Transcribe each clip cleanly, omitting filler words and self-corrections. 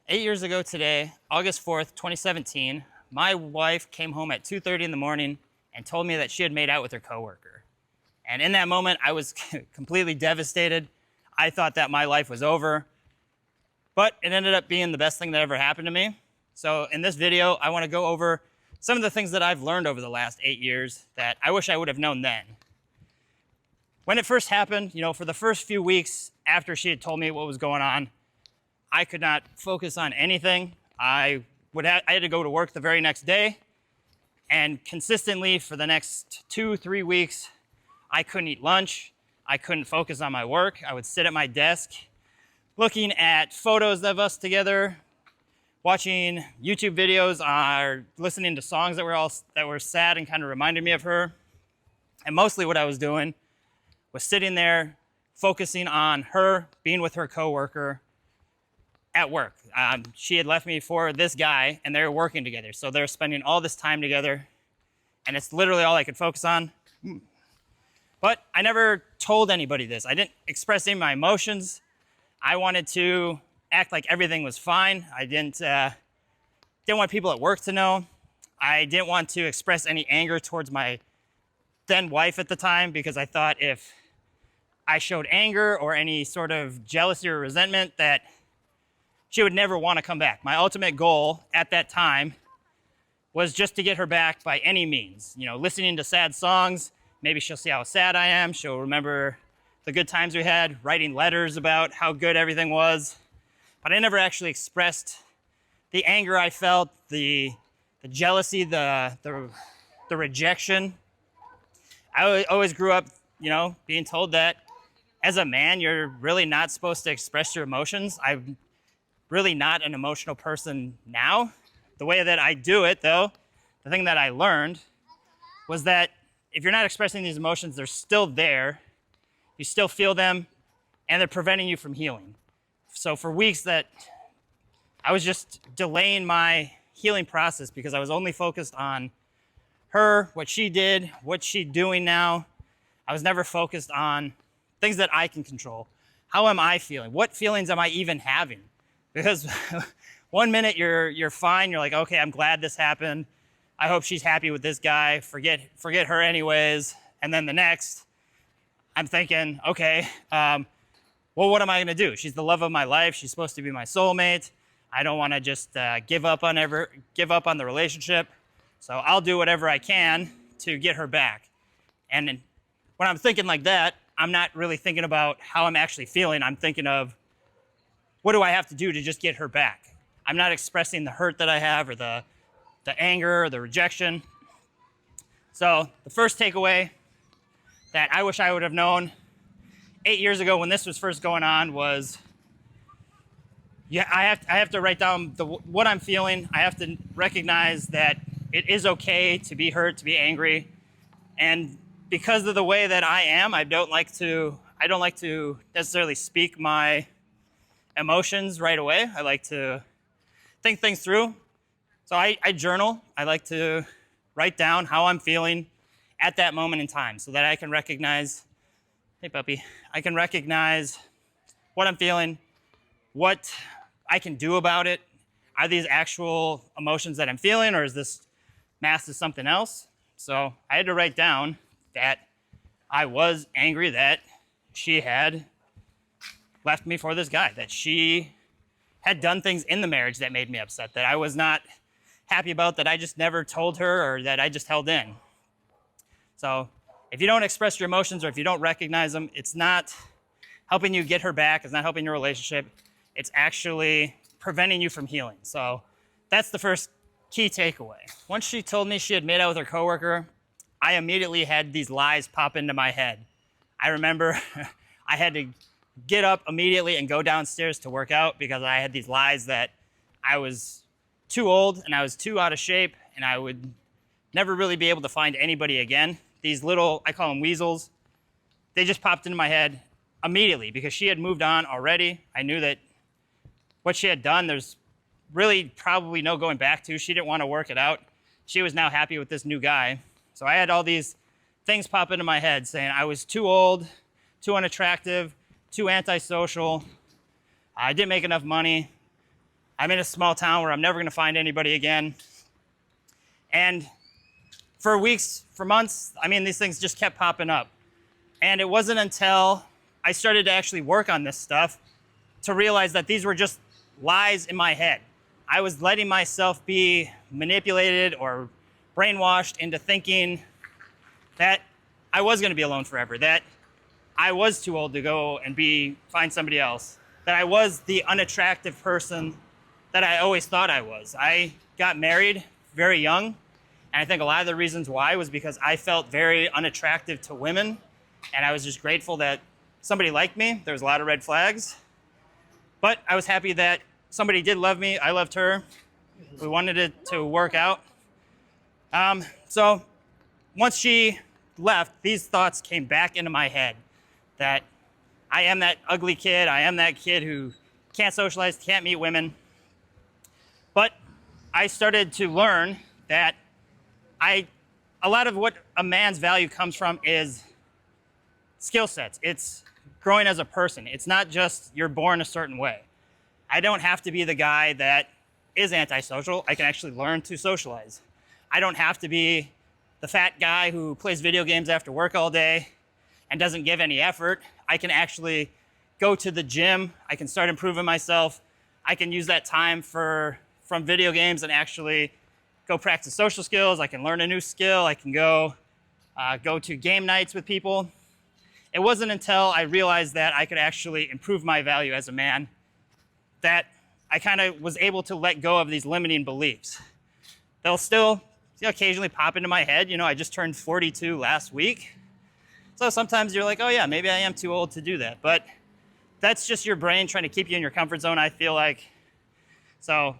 8 years ago today, August 4th, 2017, my wife came home at 2:30 in the morning and told me that she had made out with her coworker. And in that moment, I was completely devastated. I thought that my life was over, but it ended up being the best thing that ever happened to me. So in this video, I want to go over some of the things that I've learned over the last 8 years that I wish I would have known then. When it first happened, for the first few weeks after she had told me what was going on, I could not focus on anything. I had to go to work the very next day, and consistently for the next 2-3 weeks, I couldn't eat lunch. I couldn't focus on my work. I would sit at my desk looking at photos of us together, watching YouTube videos, or listening to songs that were sad and kind of reminded me of her. And mostly what I was doing was sitting there focusing on her, being with her coworker at work. She had left me for this guy, and they were working together. So they were spending all this time together, and it's literally all I could focus on. But I never told anybody this. I didn't express any of my emotions. I wanted to act like everything was fine. I didn't want people at work to know. I didn't want to express any anger towards my then wife at the time, because I thought if I showed anger or any sort of jealousy or resentment, that she would never want to come back. My ultimate goal at that time was just to get her back by any means. Listening to sad songs, maybe she'll see how sad I am. She'll remember the good times we had, writing letters about how good everything was. But I never actually expressed the anger I felt, the jealousy, the rejection. I always grew up, being told that as a man, you're really not supposed to express your emotions. I'm really not an emotional person now. The way that I do it, though, the thing that I learned was that if you're not expressing these emotions, they're still there. You still feel them, and they're preventing you from healing. So for weeks that I was just delaying my healing process because I was only focused on her, what she did, what she's doing now. I was never focused on things that I can control. How am I feeling? What feelings am I even having? Because one minute you're fine, you're like, okay, I'm glad this happened. I hope she's happy with this guy. Forget her anyways. And then the next, I'm thinking, okay, well, what am I gonna do? She's the love of my life. She's supposed to be my soulmate. I don't want to just give up on the relationship. So I'll do whatever I can to get her back. And when I'm thinking like that, I'm not really thinking about how I'm actually feeling. I'm thinking of, what do I have to do to just get her back? I'm not expressing the hurt that I have, or the anger, or the rejection. So the first takeaway that I wish I would have known 8 years ago when this was first going on was, I have to write down what I'm feeling. I have to recognize that it is okay to be hurt, to be angry. And because of the way that I am, I don't like to necessarily speak my emotions right away. I like to think things through. So I journal. I like to write down how I'm feeling at that moment in time so that I can recognize, hey puppy, I can recognize what I'm feeling, what I can do about it. Are these actual emotions that I'm feeling, or is this masked as something else? So I had to write down that I was angry that she had left me for this guy, that she had done things in the marriage that made me upset, that I was not happy about, that I just never told her, or that I just held in. So if you don't express your emotions, or if you don't recognize them, it's not helping you get her back. It's not helping your relationship. It's actually preventing you from healing. So that's the first key takeaway. Once she told me she had made out with her coworker, I immediately had these lies pop into my head. I remember I had to get up immediately and go downstairs to work out because I had these lies that I was too old and I was too out of shape and I would never really be able to find anybody again. These little, I call them weasels, they just popped into my head immediately because she had moved on already. I knew that what she had done, there's really probably no going back to. She didn't want to work it out. She was now happy with this new guy. So I had all these things pop into my head saying I was too old, too unattractive, too antisocial. I didn't make enough money. I'm in a small town where I'm never going to find anybody again. And for weeks, for months, I mean, these things just kept popping up. And it wasn't until I started to actually work on this stuff to realize that these were just lies in my head. I was letting myself be manipulated or brainwashed into thinking that I was going to be alone forever, that I was too old to go and find somebody else, that I was the unattractive person that I always thought I was. I got married very young, and I think a lot of the reasons why was because I felt very unattractive to women, and I was just grateful that somebody liked me. There was a lot of red flags, but I was happy that somebody did love me. I loved her. We wanted it to work out. So once she left, these thoughts came back into my head that I am that ugly kid. I am that kid who can't socialize, can't meet women. But I started to learn that a lot of what a man's value comes from is skill sets. It's growing as a person. It's not just you're born a certain way. I don't have to be the guy that is antisocial. I can actually learn to socialize. I don't have to be the fat guy who plays video games after work all day and doesn't give any effort. I can actually go to the gym. I can start improving myself. I can use that time from video games and actually go practice social skills. I can learn a new skill. I can go to game nights with people. It wasn't until I realized that I could actually improve my value as a man that I kind of was able to let go of these limiting beliefs. They'll still occasionally pop into my head. I just turned 42 last week. So sometimes you're like, oh yeah, maybe I am too old to do that. But that's just your brain trying to keep you in your comfort zone, I feel like. So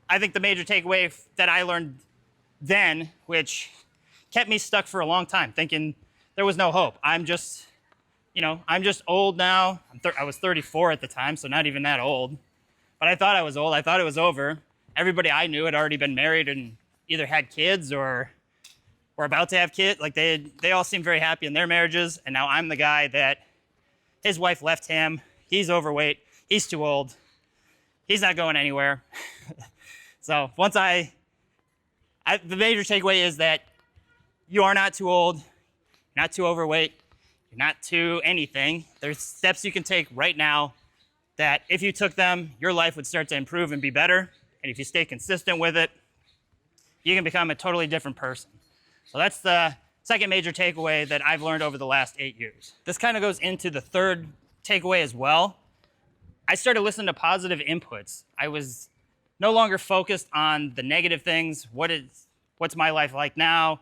I think the major takeaway that I learned then, which kept me stuck for a long time, thinking there was no hope. I'm just old now. I was 34 at the time, so not even that old. But I thought I was old. I thought it was over. Everybody I knew had already been married and either had kids or were about to have kids. Like they all seemed very happy in their marriages, and now I'm the guy that his wife left him. He's overweight. He's too old. He's not going anywhere. So once the major takeaway is that you are not too old, you're not too overweight, you're not too anything. There's steps you can take right now that if you took them, your life would start to improve and be better. And if you stay consistent with it, you can become a totally different person. So that's the second major takeaway that I've learned over the last 8 years. This kind of goes into the third takeaway as well. I started listening to positive inputs. I was no longer focused on the negative things. What's my life like now?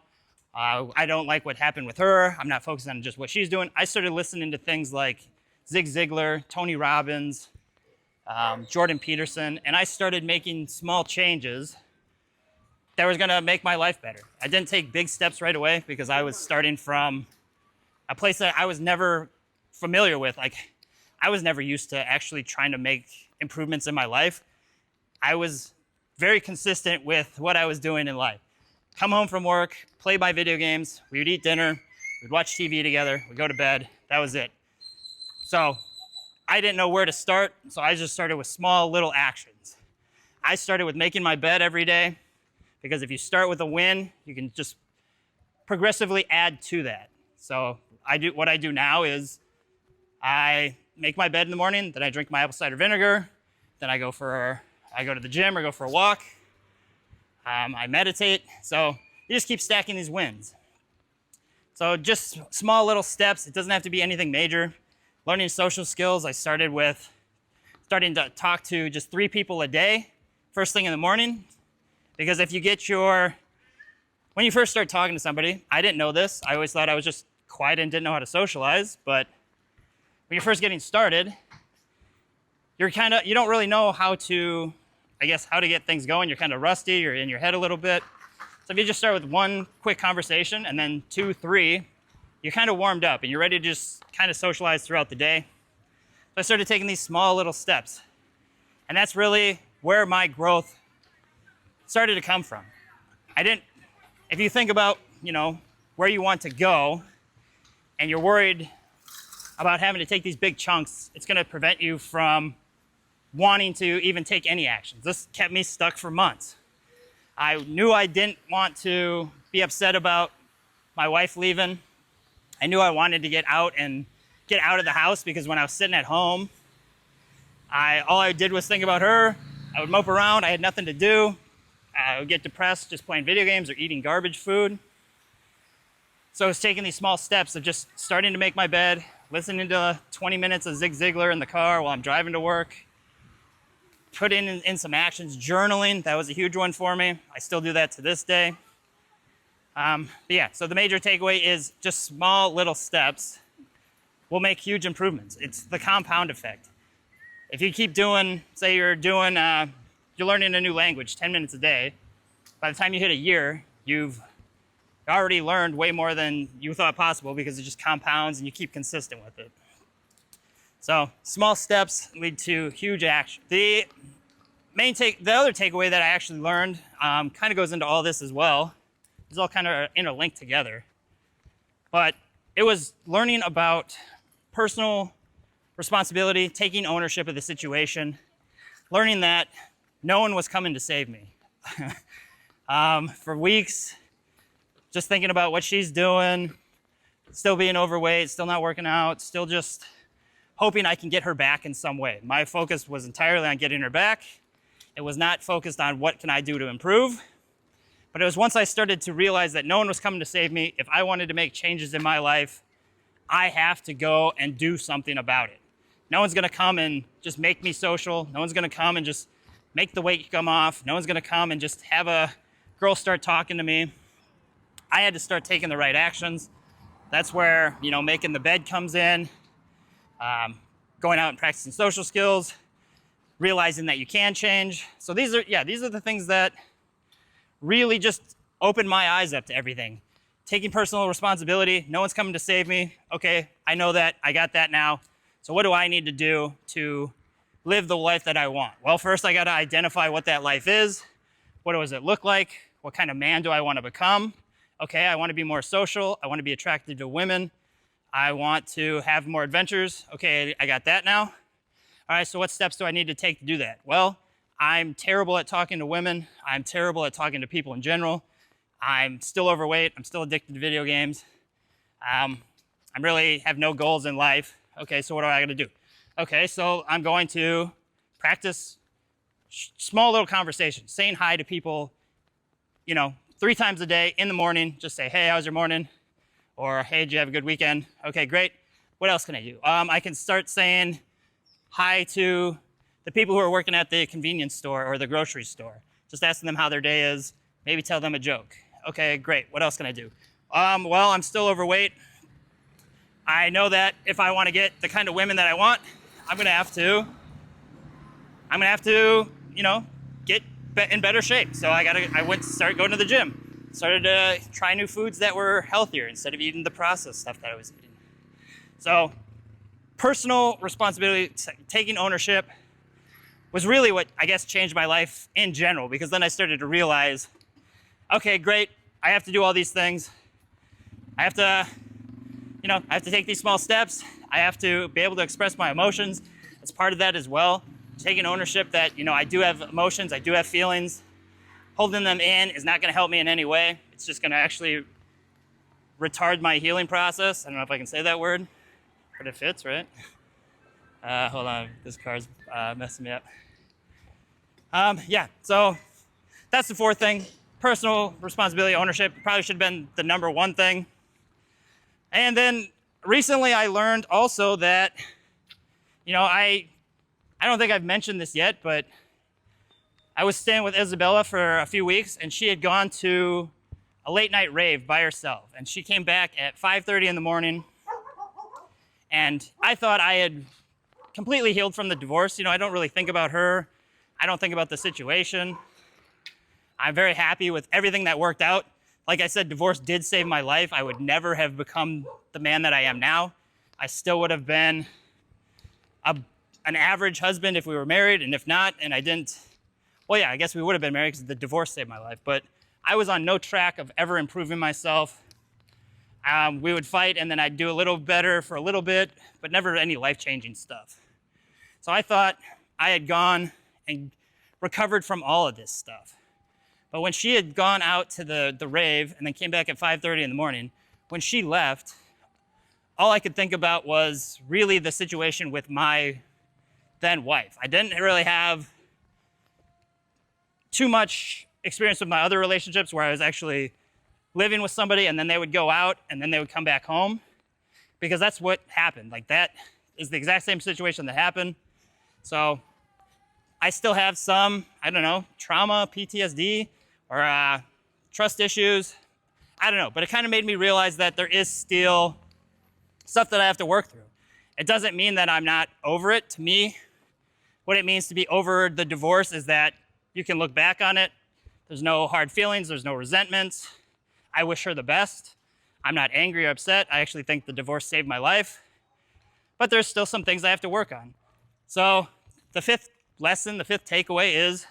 I don't like what happened with her. I'm not focused on just what she's doing. I started listening to things like Zig Ziglar, Tony Robbins, Jordan Peterson, and I started making small changes that was gonna make my life better. I didn't take big steps right away because I was starting from a place that I was never familiar with. Like, I was never used to actually trying to make improvements in my life. I was very consistent with what I was doing in life. Come home from work, play my video games, we would eat dinner, we'd watch TV together, we'd go to bed, that was it. So I didn't know where to start, so I just started with small little actions. I started with making my bed every day, because if you start with a win, you can just progressively add to that. So what I do now is I make my bed in the morning, then I drink my apple cider vinegar, then I go to the gym or go for a walk. I meditate. So you just keep stacking these wins. So just small little steps. It doesn't have to be anything major. Learning social skills, I started with starting to talk to just 3 people a day, first thing in the morning. Because if you when you first start talking to somebody, I didn't know this. I always thought I was just quiet and didn't know how to socialize. But when you're first getting started, you don't really know how to get things going. You're kind of rusty, you're in your head a little bit. So if you just start with 1 quick conversation and then 2, 3, you're kind of warmed up and you're ready to just kind of socialize throughout the day. So I started taking these small little steps. And that's really where my growth started to come from. If you think about, where you want to go and you're worried about having to take these big chunks, it's going to prevent you from wanting to even take any actions. This kept me stuck for months. I knew I didn't want to be upset about my wife leaving. I knew I wanted to get out of the house, because when I was sitting at home, all I did was think about her. I would mope around. I had nothing to do. I would get depressed just playing video games or eating garbage food. So I was taking these small steps of just starting to make my bed, listening to 20 minutes of Zig Ziglar in the car while I'm driving to work, put in some actions. Journaling, that was a huge one for me. I still do that to this day. But yeah, so the major takeaway is just small little steps will make huge improvements. It's the compound effect. If you keep doing, say you're learning a new language 10 minutes a day, by the time you hit a year, you've already learned way more than you thought possible, because it just compounds and you keep consistent with it. So small steps lead to huge action. The other takeaway that I actually learned kind of goes into all this as well. It's all kind of interlinked together. But it was learning about personal responsibility, taking ownership of the situation, learning that no one was coming to save me. For weeks, just thinking about what she's doing, still being overweight, still not working out, still just hoping I can get her back in some way. My focus was entirely on getting her back. It was not focused on what can I do to improve. But it was once I started to realize that no one was coming to save me. If I wanted to make changes in my life, I have to go and do something about it. No one's gonna come and just make me social. No one's gonna come and just make the weight come off. No one's gonna come and just have a girl start talking to me. I had to start taking the right actions. That's where, making the bed comes in, going out and practicing social skills, realizing that you can change. So these are the things that really just opened my eyes up to everything. Taking personal responsibility. No one's coming to save me. Okay, I know that. I got that now. So what do I need to do to live the life that I want? Well, first I got to identify what that life is. What does it look like? What kind of man do I want to become? Okay, I want to be more social. I want to be attracted to women. I want to have more adventures. Okay, I got that now. All right, so what steps do I need to take to do that? Well, I'm terrible at talking to women. I'm terrible at talking to people in general. I'm still overweight. I'm still addicted to video games. I really have no goals in life. Okay, so what do I got to do? Okay, so I'm going to practice small little conversations, saying hi to people, 3 times a day in the morning. Just say, hey, how's your morning? Or, hey, did you have a good weekend? Okay, great. What else can I do? I can start saying hi to the people who are working at the convenience store or the grocery store. Just asking them how their day is. Maybe tell them a joke. Okay, great. What else can I do? Well, I'm still overweight. I know that if I want to get the kind of women that I want, I'm gonna have to, get in better shape. So I went to start going to the gym. Started to try new foods that were healthier instead of eating the processed stuff that I was eating. So personal responsibility, taking ownership was really what I guess changed my life in general, because then I started to realize, okay, great, I have to do all these things. I have to take these small steps. I have to be able to express my emotions. As part of that as well, taking ownership that, I do have emotions, I do have feelings. Holding them in is not gonna help me in any way. It's just gonna actually retard my healing process. I don't know if I can say that word, but it fits, right? Hold on, this car's messing me up. So that's the fourth thing. Personal responsibility, ownership, probably should have been the number one thing. And then recently I learned also that, I don't think I've mentioned this yet, but I was staying with Isabella for a few weeks, and she had gone to a late night rave by herself. And she came back at 5:30 in the morning, and I thought I had completely healed from the divorce. I don't really think about her. I don't think about the situation. I'm very happy with everything that worked out. Like I said, divorce did save my life. I would never have become the man that I am now. I still would have been an average husband if we were married, and if not, and I didn't, well, yeah, I guess we would have been married because the divorce saved my life. But I was on no track of ever improving myself. We would fight, and then I'd do a little better for a little bit, but never any life-changing stuff. So I thought, I had gone and recovered from all of this stuff. But when she had gone out to the rave and then came back at 5:30 in the morning, when she left, all I could think about was really the situation with my then wife. I didn't really have too much experience with my other relationships where I was actually living with somebody and then they would go out and then they would come back home, because that's what happened. Like, that is the exact same situation that happened. So I still have some, I don't know, trauma, PTSD, or trust issues. I don't know, but it kind of made me realize that there is still stuff that I have to work through. It doesn't mean that I'm not over it. To me, what it means to be over the divorce is that you can look back on it. There's no hard feelings. There's no resentments. I wish her the best. I'm not angry or upset. I actually think the divorce saved my life. But there's still some things I have to work on. So the fifth lesson, the fifth takeaway is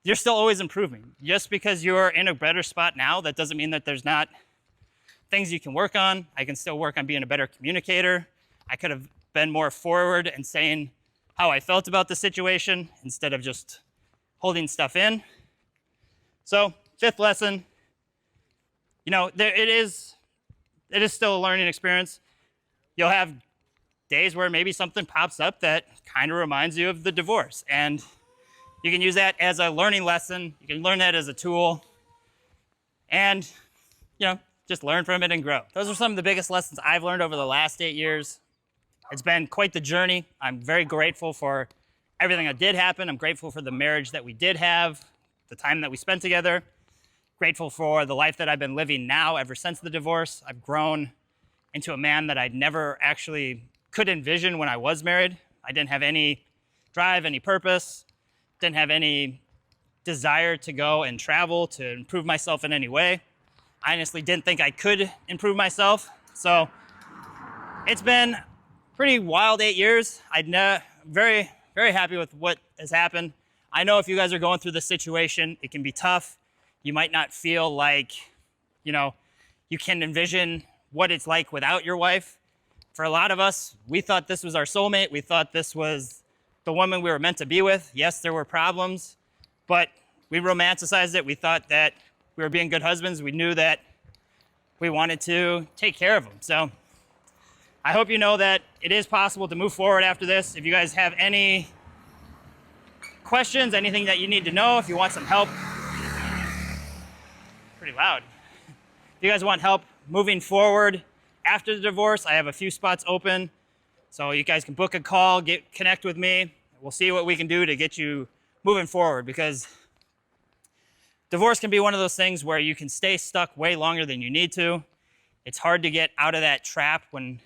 you're still always improving. Just because you're in a better spot now, that doesn't mean that there's not things you can work on. I can still work on being a better communicator. I could have been more forward and saying how I felt about the situation instead of just holding stuff in. So, fifth lesson, you know, it is still a learning experience. You'll have days where maybe something pops up that kind of reminds you of the divorce, and you can use that as a learning lesson. You can learn that as a tool, and, you know, just learn from it and grow. Those are some of the biggest lessons I've learned over the last 8 years. It's been quite the journey. I'm very grateful for everything that did happen. I'm grateful for the marriage that we did have, the time that we spent together. Grateful for the life that I've been living now ever since the divorce. I've grown into a man that I never actually could envision when I was married. I didn't have any drive, any purpose, didn't have any desire to go and travel to improve myself in any way. I honestly didn't think I could improve myself. So it's been pretty wild 8 years. I'm very, very happy with what has happened. I know if you guys are going through this situation, it can be tough. You might not feel like, you know, you can envision what it's like without your wife. For a lot of us, we thought this was our soulmate. We thought this was the woman we were meant to be with. Yes, there were problems, but we romanticized it. We thought that we were being good husbands. We knew that we wanted to take care of them. So I hope you know that it is possible to move forward after this. If you guys have any questions, anything that you need to know, if you want some help, pretty loud. If you guys want help moving forward after the divorce, I have a few spots open. So you guys can book a call, connect with me. We'll see what we can do to get you moving forward, because divorce can be one of those things where you can stay stuck way longer than you need to. It's hard to get out of that trap when,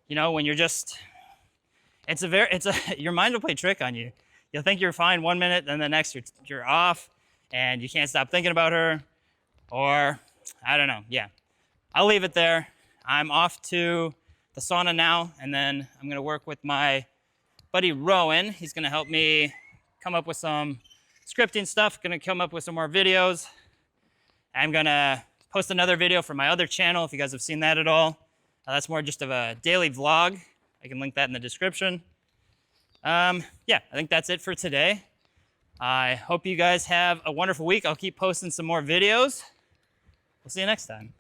you know, when you're just, your mind will play a trick on you. You'll think you're fine one minute, then the next you're off, and you can't stop thinking about her, or I don't know. Yeah, I'll leave it there. I'm off to the sauna now, and then I'm gonna work with my buddy Rowan. He's gonna help me come up with some scripting stuff, gonna come up with some more videos. I'm gonna post another video from my other channel if you guys have seen that at all. That's more just of a daily vlog. I can link that in the description. Yeah, I think that's it for today. I hope you guys have a wonderful week. I'll keep posting some more videos. We'll see you next time.